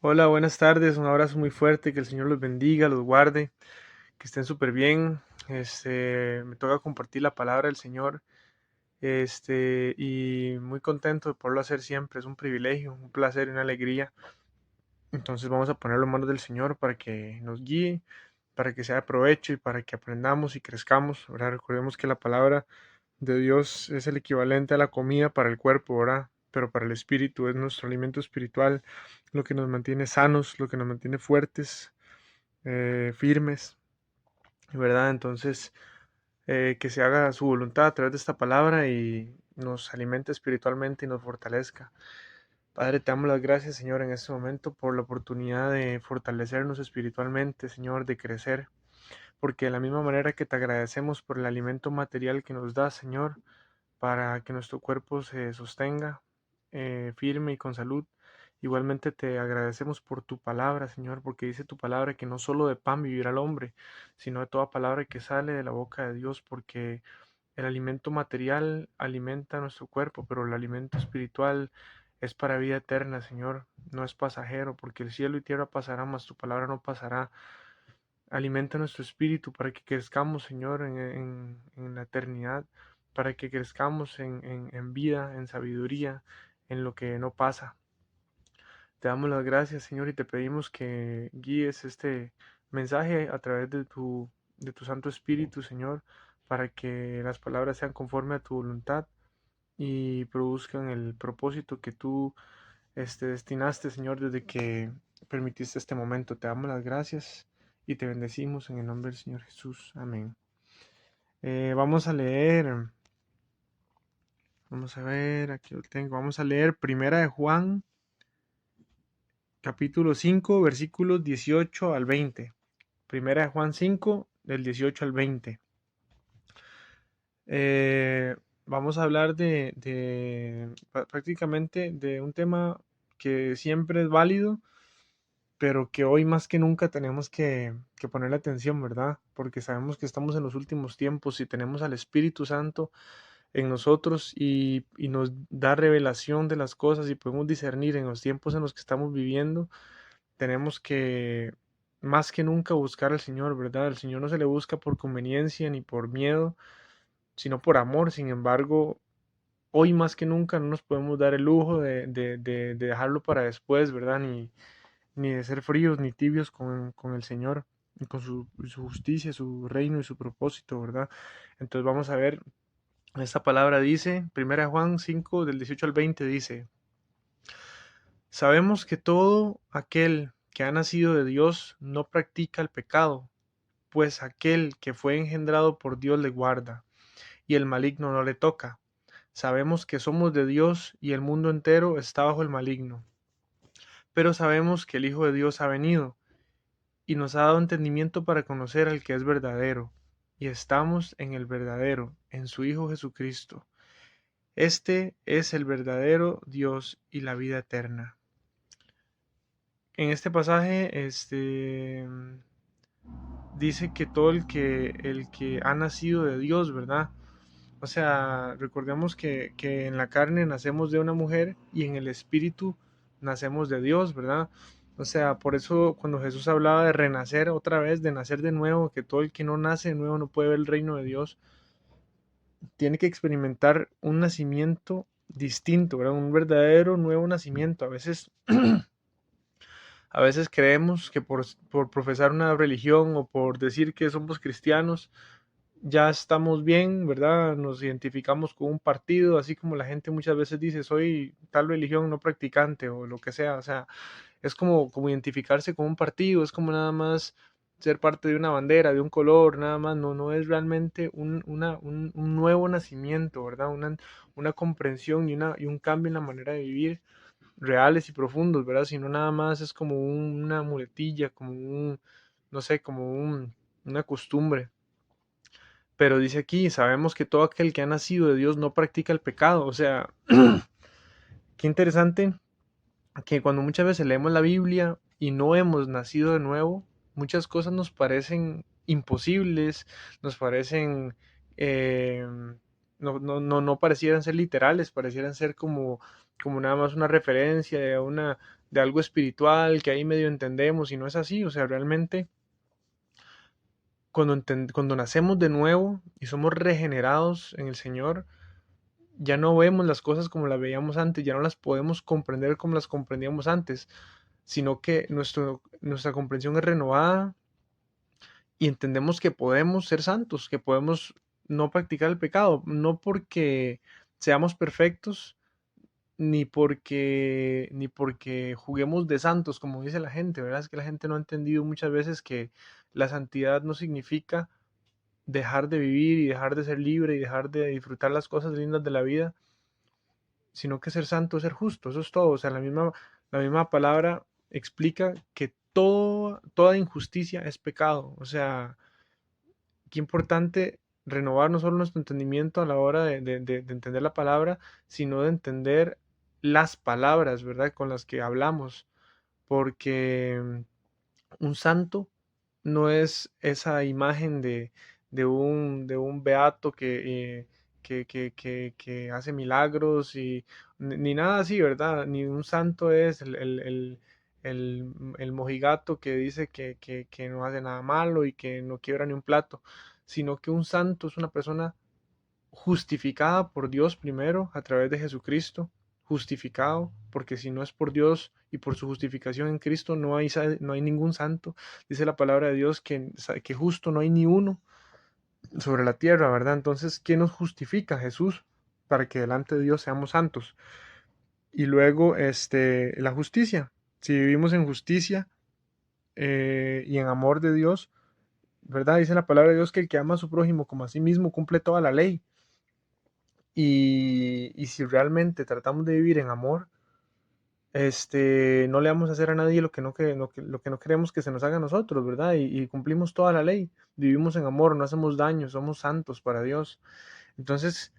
Hola, buenas tardes, un abrazo muy fuerte, que el Señor los bendiga, los guarde, que estén súper bien. Me toca compartir la palabra del Señor, y muy contento de poderlo hacer siempre, es un privilegio, un placer y una alegría. Entonces vamos a ponerlo en manos del Señor para que nos guíe, para que sea de provecho y para que aprendamos y crezcamos, ¿verdad? Recordemos que la palabra de Dios es el equivalente a la comida para el cuerpo, ¿verdad? Pero para el espíritu es nuestro alimento espiritual, lo que nos mantiene sanos, lo que nos mantiene fuertes, firmes, ¿verdad? Entonces, que se haga su voluntad a través de esta palabra y nos alimente espiritualmente y nos fortalezca. Padre, te damos las gracias, Señor, en este momento por la oportunidad de fortalecernos espiritualmente, Señor, de crecer, porque de la misma manera que te agradecemos por el alimento material que nos das, Señor, para que nuestro cuerpo se sostenga firme y con salud. Igualmente te agradecemos por tu palabra, Señor, porque dice tu palabra que no solo de pan vivirá el hombre, sino de toda palabra que sale de la boca de Dios, porque el alimento material alimenta nuestro cuerpo, pero el alimento espiritual es para vida eterna, Señor, no es pasajero, porque el cielo y tierra pasarán, mas tu palabra no pasará. Alimenta nuestro espíritu para que crezcamos, Señor, en la eternidad, para que crezcamos en vida, en sabiduría, en lo que no pasa. Te damos las gracias, Señor, y te pedimos que guíes este mensaje a través de tu Santo Espíritu, Señor, para que las palabras sean conforme a tu voluntad y produzcan el propósito que tú destinaste, Señor, desde que permitiste este momento. Te damos las gracias y te bendecimos en el nombre del Señor Jesús. Amén. Vamos a leer, vamos a ver, aquí lo tengo. Vamos a leer Primera de Juan, capítulo 5 versículos 18 al 20. Primera de Juan 5 del 18 al 20. Eh, Vamos a hablar prácticamente de un tema que siempre es válido, pero que hoy más que nunca tenemos que ponerle atención, ¿verdad? Porque sabemos que estamos en los últimos tiempos y tenemos al Espíritu Santo en nosotros y nos da revelación de las cosas y podemos discernir en los tiempos en los que estamos viviendo. Tenemos que más que nunca buscar al Señor, ¿verdad? El Señor no se le busca por conveniencia ni por miedo, sino por amor. Sin embargo, hoy más que nunca no nos podemos dar el lujo de dejarlo para después, ¿verdad? Ni de ser fríos ni tibios con el Señor y con su justicia, su reino y su propósito, ¿verdad? Entonces vamos a ver, esta palabra dice, 1 Juan 5 del 18 al 20 dice, sabemos que todo aquel que ha nacido de Dios no practica el pecado, pues aquel que fue engendrado por Dios le guarda, y el maligno no le toca. Sabemos que somos de Dios y el mundo entero está bajo el maligno, pero sabemos que el Hijo de Dios ha venido y nos ha dado entendimiento para conocer al que es verdadero, y estamos en el verdadero, en su Hijo Jesucristo. Este es el verdadero Dios y la vida eterna. En este pasaje, dice que todo el que ha nacido de Dios, ¿verdad? O sea, recordemos que en la carne nacemos de una mujer y en el espíritu nacemos de Dios, ¿verdad? O sea, por eso cuando Jesús hablaba de renacer otra vez, de nacer de nuevo, que todo el que no nace de nuevo no puede ver el reino de Dios, tiene que experimentar un nacimiento distinto, ¿verdad? Un verdadero nuevo nacimiento. A veces creemos que por profesar una religión o por decir que somos cristianos, ya estamos bien, ¿verdad? Nos identificamos con un partido, así como la gente muchas veces dice, soy tal religión no practicante o lo que sea, o sea, es como identificarse con un partido, es como nada más ser parte de una bandera, de un color, nada más, no es realmente un nuevo nacimiento, ¿verdad? Una comprensión y un cambio en la manera de vivir reales y profundos, ¿verdad? Sino nada más es como una muletilla, no sé, una costumbre. Pero dice aquí, sabemos que todo aquel que ha nacido de Dios no practica el pecado. O sea, qué interesante que cuando muchas veces leemos la Biblia y no hemos nacido de nuevo, muchas cosas nos parecen imposibles, nos parecen, eh, no parecieran ser literales, parecieran ser como nada más una referencia de algo espiritual que ahí medio entendemos y no es así, o sea, realmente cuando nacemos de nuevo y somos regenerados en el Señor, ya no vemos las cosas como las veíamos antes, ya no las podemos comprender como las comprendíamos antes, sino que nuestra comprensión es renovada y entendemos que podemos ser santos, que podemos no practicar el pecado, no porque seamos perfectos, ni porque juguemos de santos, como dice la gente, ¿verdad? Es que la gente no ha entendido muchas veces que la santidad no significa dejar de vivir y dejar de ser libre y dejar de disfrutar las cosas lindas de la vida, sino que ser santo es ser justo, eso es todo. O sea, la misma palabra explica que toda injusticia es pecado. O sea, qué importante renovar no solo nuestro entendimiento a la hora de entender la palabra, sino de entender las palabras, ¿verdad? Con las que hablamos. Porque un santo no es esa imagen de un beato que hace milagros y ni nada así, ¿verdad? Ni un santo es el mojigato que dice que no hace nada malo y que no quiebra ni un plato, sino que un santo es una persona justificada por Dios primero a través de Jesucristo, justificado, porque si no es por Dios y por su justificación en Cristo no hay ningún santo. Dice la palabra de Dios que justo no hay ni uno sobre la tierra, ¿verdad? Entonces, ¿quién nos justifica? Jesús, para que delante de Dios seamos santos. Y luego, la justicia. Si vivimos en justicia y en amor de Dios, ¿verdad? Dice la palabra de Dios que el que ama a su prójimo como a sí mismo cumple toda la ley. Y si realmente tratamos de vivir en amor, no le vamos a hacer a nadie lo que no queremos que se nos haga a nosotros, ¿verdad? Y cumplimos toda la ley, vivimos en amor, no hacemos daño, somos santos para Dios. Entonces,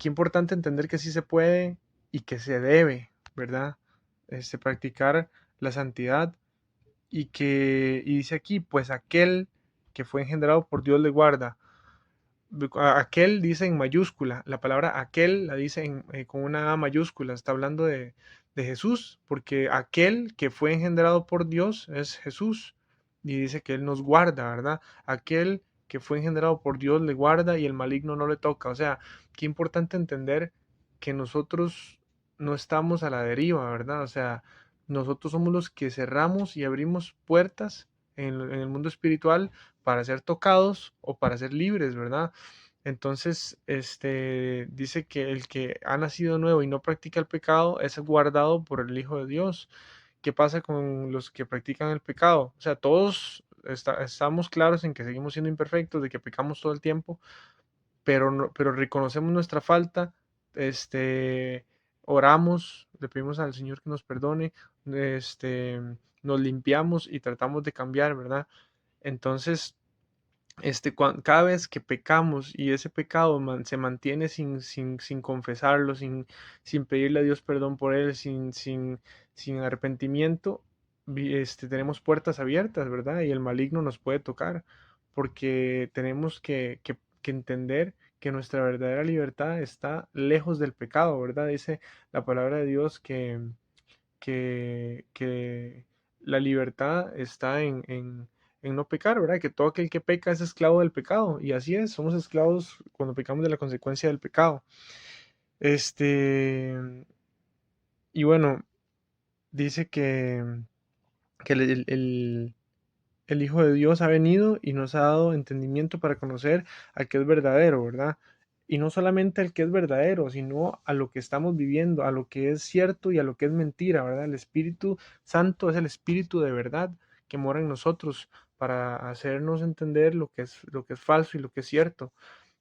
qué importante entender que sí se puede y que se debe, ¿verdad? Practicar la santidad y dice aquí, pues aquel que fue engendrado por Dios le guarda. Aquel dice en mayúscula, la palabra aquel la dice con una A mayúscula, está hablando de Jesús, porque aquel que fue engendrado por Dios es Jesús, y dice que Él nos guarda, ¿verdad? Aquel que fue engendrado por Dios le guarda y el maligno no le toca. O sea, qué importante entender que nosotros no estamos a la deriva, ¿verdad? O sea, nosotros somos los que cerramos y abrimos puertas en el mundo espiritual para ser tocados o para ser libres, ¿verdad? Entonces, dice que el que ha nacido nuevo y no practica el pecado es guardado por el Hijo de Dios. ¿Qué pasa con los que practican el pecado? O sea, todos estamos claros en que seguimos siendo imperfectos, de que pecamos todo el tiempo, pero reconocemos nuestra falta, oramos, le pedimos al Señor que nos perdone, este, nos limpiamos y tratamos de cambiar, ¿verdad? Entonces, cada vez que pecamos y ese pecado se mantiene sin confesarlo, sin pedirle a Dios perdón por él, sin arrepentimiento, tenemos puertas abiertas, ¿verdad? Y el maligno nos puede tocar, porque tenemos que entender que nuestra verdadera libertad está lejos del pecado, ¿verdad? Dice la palabra de Dios que la libertad está en no pecar, ¿verdad? Que todo aquel que peca es esclavo del pecado. Y así es, somos esclavos cuando pecamos de la consecuencia del pecado. Este, y bueno, dice que el Hijo de Dios ha venido y nos ha dado entendimiento para conocer al que es verdadero, ¿verdad? Y no solamente al que es verdadero, sino a lo que estamos viviendo, a lo que es cierto y a lo que es mentira, ¿verdad? El Espíritu Santo es el Espíritu de verdad que mora en nosotros para hacernos entender lo que es falso y lo que es cierto.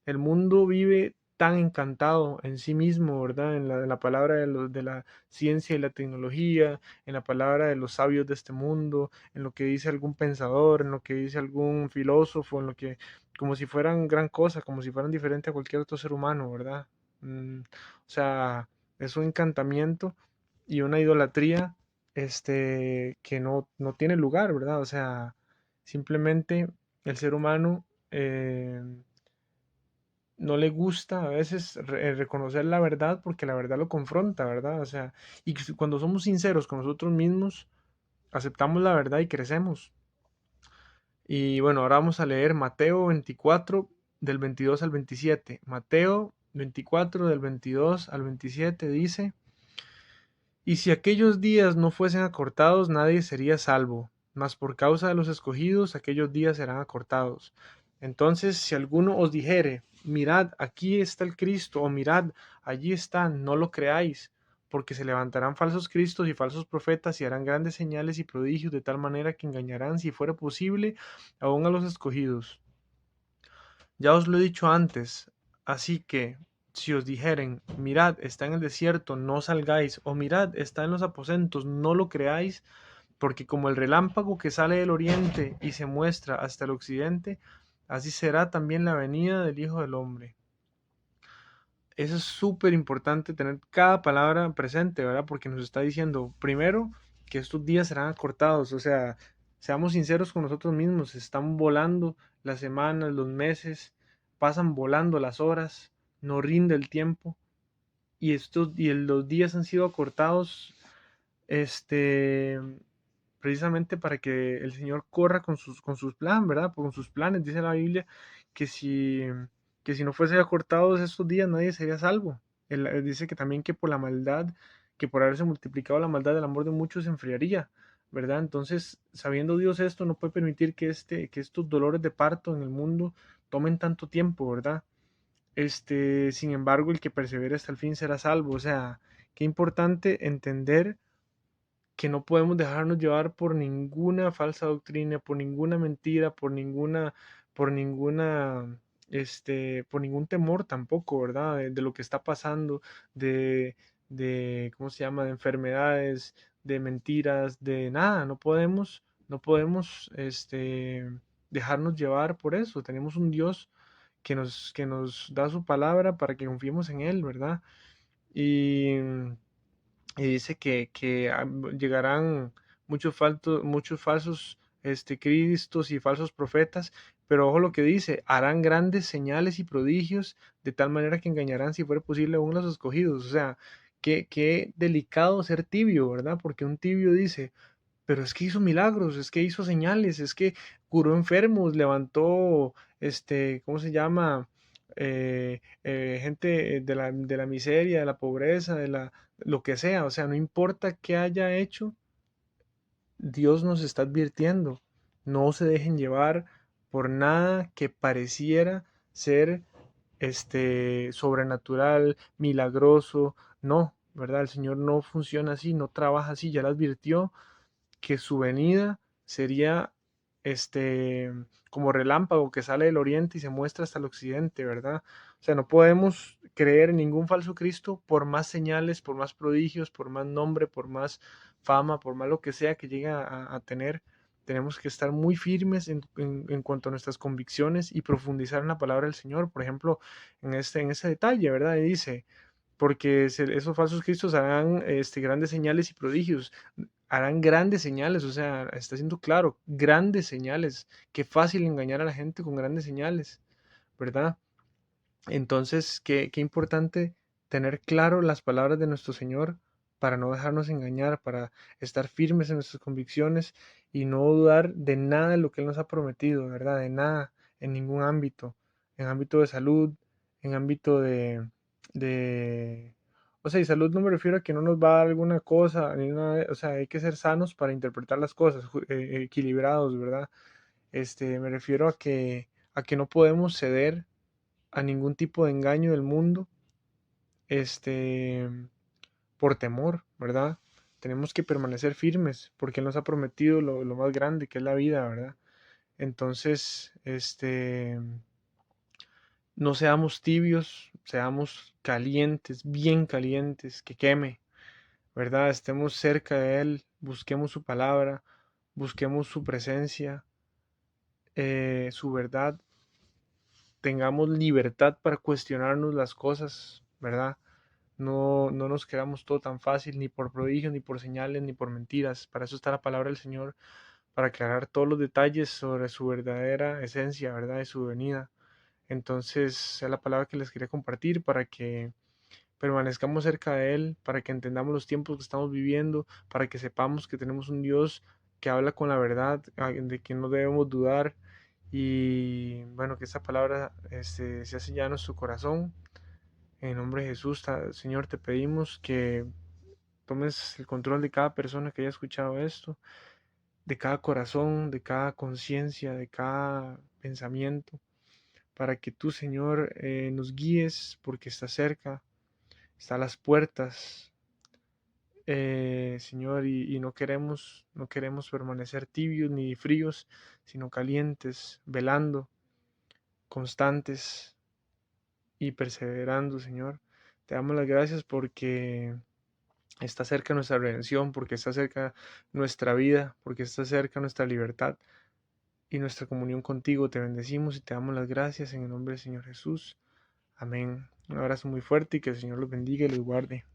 El mundo vive tan encantado en sí mismo, ¿verdad? En la palabra de la ciencia y la tecnología, en la palabra de los sabios de este mundo, en lo que dice algún pensador, en lo que dice algún filósofo, como si fueran gran cosa, como si fueran diferentes a cualquier otro ser humano, ¿verdad? O sea, es un encantamiento y una idolatría, que no tiene lugar, ¿verdad? O sea, simplemente el ser humano no le gusta a veces reconocer la verdad porque la verdad lo confronta, ¿verdad? O sea, y cuando somos sinceros con nosotros mismos, aceptamos la verdad y crecemos. Y bueno, ahora vamos a leer Mateo 24 del 22 al 27. Mateo 24 del 22 al 27 dice, y si aquellos días no fuesen acortados, nadie sería salvo, mas por causa de los escogidos, aquellos días serán acortados. Entonces, si alguno os dijere, mirad, aquí está el Cristo, o mirad, allí está, no lo creáis, porque se levantarán falsos cristos y falsos profetas y harán grandes señales y prodigios de tal manera que engañarán, si fuera posible, aún a los escogidos. Ya os lo he dicho antes, así que si os dijeren, mirad, está en el desierto, no salgáis, o mirad, está en los aposentos, no lo creáis, porque como el relámpago que sale del oriente y se muestra hasta el occidente, así será también la venida del Hijo del Hombre. Eso es súper importante tener cada palabra presente, ¿verdad? Porque nos está diciendo, primero, que estos días serán acortados, o sea, seamos sinceros con nosotros mismos, están volando las semanas, los meses, pasan volando las horas, no rinde el tiempo, los días han sido acortados, este, precisamente para que el Señor corra con sus planes, ¿verdad? Con sus planes, dice la Biblia, que si, que si no fuese acortados estos días nadie sería salvo. Dice que también que por la maldad, que por haberse multiplicado la maldad, el amor de muchos se enfriaría, ¿verdad? Entonces, sabiendo Dios esto, no puede permitir que estos dolores de parto en el mundo tomen tanto tiempo, ¿verdad? Sin embargo, el que persevere hasta el fin será salvo. O sea, qué importante entender que no podemos dejarnos llevar por ninguna falsa doctrina, por ninguna mentira, por ninguna, por ningún temor tampoco, ¿verdad? De lo que está pasando, ¿cómo se llama? De enfermedades, de mentiras, de nada. No podemos, dejarnos llevar por eso. Tenemos un Dios que nos da su palabra para que confiemos en Él, ¿verdad? Y y dice que llegarán muchos falsos cristos y falsos profetas, pero ojo lo que dice, harán grandes señales y prodigios de tal manera que engañarán si fuera posible aún los escogidos. O sea, qué delicado ser tibio, ¿verdad? Porque un tibio dice, pero es que hizo milagros, es que hizo señales, es que curó enfermos, levantó, ¿cómo se llama? Gente de la miseria, de la pobreza, lo que sea, o sea, no importa qué haya hecho, Dios nos está advirtiendo, no se dejen llevar por nada que pareciera ser sobrenatural, milagroso, no, ¿verdad? El Señor no funciona así, no trabaja así, ya lo advirtió que su venida sería este como relámpago que sale del oriente y se muestra hasta el occidente, ¿verdad? O sea, no podemos creer en ningún falso Cristo por más señales, por más prodigios, por más nombre, por más fama, por más lo que sea que llegue a tener. Tenemos que estar muy firmes en cuanto a nuestras convicciones y profundizar en la palabra del Señor. Por ejemplo, en ese detalle, ¿verdad? Y dice, porque esos falsos cristos harán grandes señales y prodigios, harán grandes señales, o sea, está siendo claro, grandes señales, qué fácil engañar a la gente con grandes señales, ¿verdad? Entonces, qué importante tener claro las palabras de nuestro Señor para no dejarnos engañar, para estar firmes en nuestras convicciones y no dudar de nada de lo que Él nos ha prometido, ¿verdad? De nada, en ningún ámbito, en ámbito de salud, en ámbito de, o sea, y salud no me refiero a que no nos va a dar alguna cosa, ni nada, o sea, hay que ser sanos para interpretar las cosas, equilibrados, ¿verdad? Me refiero a que no podemos ceder a ningún tipo de engaño del mundo, este, por temor, ¿verdad? Tenemos que permanecer firmes porque Él nos ha prometido lo más grande que es la vida, ¿verdad? Entonces, no seamos tibios, seamos calientes, bien calientes, que queme, ¿verdad? Estemos cerca de Él, busquemos su palabra, busquemos su presencia, su verdad, tengamos libertad para cuestionarnos las cosas, ¿verdad? No nos creamos todo tan fácil, ni por prodigios, ni por señales, ni por mentiras. Para eso está la palabra del Señor, para aclarar todos los detalles sobre su verdadera esencia, ¿verdad? De su venida. Entonces, es la palabra que les quería compartir para que permanezcamos cerca de Él, para que entendamos los tiempos que estamos viviendo, para que sepamos que tenemos un Dios que habla con la verdad, de que no debemos dudar. Y bueno, que esta palabra se hace ya en nuestro corazón. En nombre de Jesús, Señor, te pedimos que tomes el control de cada persona que haya escuchado esto, de cada corazón, de cada conciencia, de cada pensamiento, para que tú, Señor, nos guíes porque está cerca, está a las puertas, Señor, y no queremos permanecer tibios ni fríos, sino calientes, velando, constantes y perseverando, Señor. Te damos las gracias porque está cerca nuestra redención, porque está cerca nuestra vida, porque está cerca nuestra libertad y nuestra comunión contigo. Te bendecimos y te damos las gracias en el nombre del Señor Jesús. Amén. Un abrazo muy fuerte y que el Señor los bendiga y los guarde.